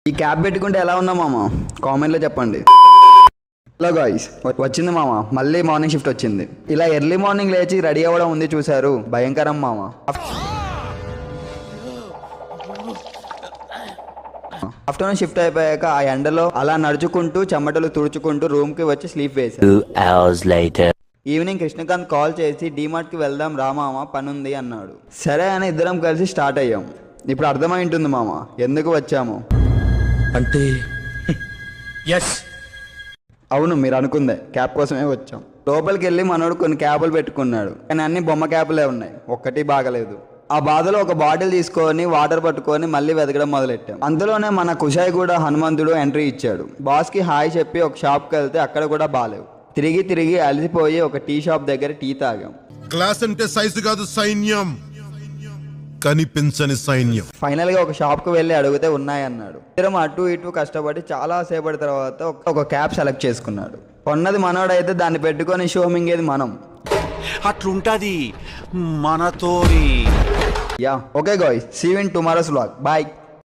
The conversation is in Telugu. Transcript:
ఈ క్యాప్ పెట్టుకుంటే ఎలా ఉన్నా మామ కామెంట్లో చెప్పండి. హలో గాయ్స్, వచ్చింది మామ, మళ్ళీ మార్నింగ్ షిఫ్ట్ వచ్చింది. ఇలా ఎర్లీ మార్నింగ్ లేచి రెడీ అవ్వడం ఉంది చూసారు, భయంకరం మామ. ఆఫ్టర్నూన్ షిఫ్ట్ అయిపోయాక ఆ ఎండలో అలా నడుచుకుంటూ చెమటలు తుడుచుకుంటూ రూమ్ కి వచ్చి స్లీప్ వేశాను. ఈవినింగ్ కృష్ణకాంత్ కాల్ చేసి డీమార్ట్ కి వెళ్దాం రా మామ, పనుంది అన్నాడు. సరే అని ఇద్దరం కలిసి స్టార్ట్ అయ్యాం. ఇప్పుడు అర్థమై ఉంటుంది మామ ఎందుకు వచ్చాము అంటే. ఎస్, అవును, మీరు అనుకుందే క్యాప్ కోసమే వచ్చాం. లోపలికి వెళ్ళి మనోడు కొన్ని క్యాపులు పెట్టుకున్నాడు, కానీ అన్ని బొమ్మ క్యాపులే ఉన్నాయి, ఒక్కటి బాగలేదు. ఆ బాధలో ఒక బాటిల్ తీసుకొని వాటర్ పట్టుకొని మళ్ళీ వెతకడం మొదలెట్టాం. అందులోనే మన కుషాయి కూడా హనుమంతుడు ఎంట్రీ ఇచ్చాడు. బాస్కి హాయ్ చెప్పి ఒక షాప్కి వెళ్తే అక్కడ కూడా బాగాలేవు. తిరిగి తిరిగి అలసిపోయి ఒక టీ షాప్ దగ్గర టీ తాగాం. క్లాస్ అంటే సైజు కాదు, సైన్యం, కనిపించని సైన్యం. ఫైనల్ గా ఒక షాప్ కు వెళ్ళి అడిగితే ఉన్నాయన్నాడు. ఇద్దరం అటు ఇటు కష్టపడి చాలా సేపటి తర్వాత ఒక క్యాప్ సెలెక్ట్ చేసుకున్నాడు. కొన్నది మనోడైతే దాన్ని పెట్టుకొని షో మింగేది మనం. అట్లుంటది మనతోని. Yeah okay guys, see you in tomorrow's vlog. Bye.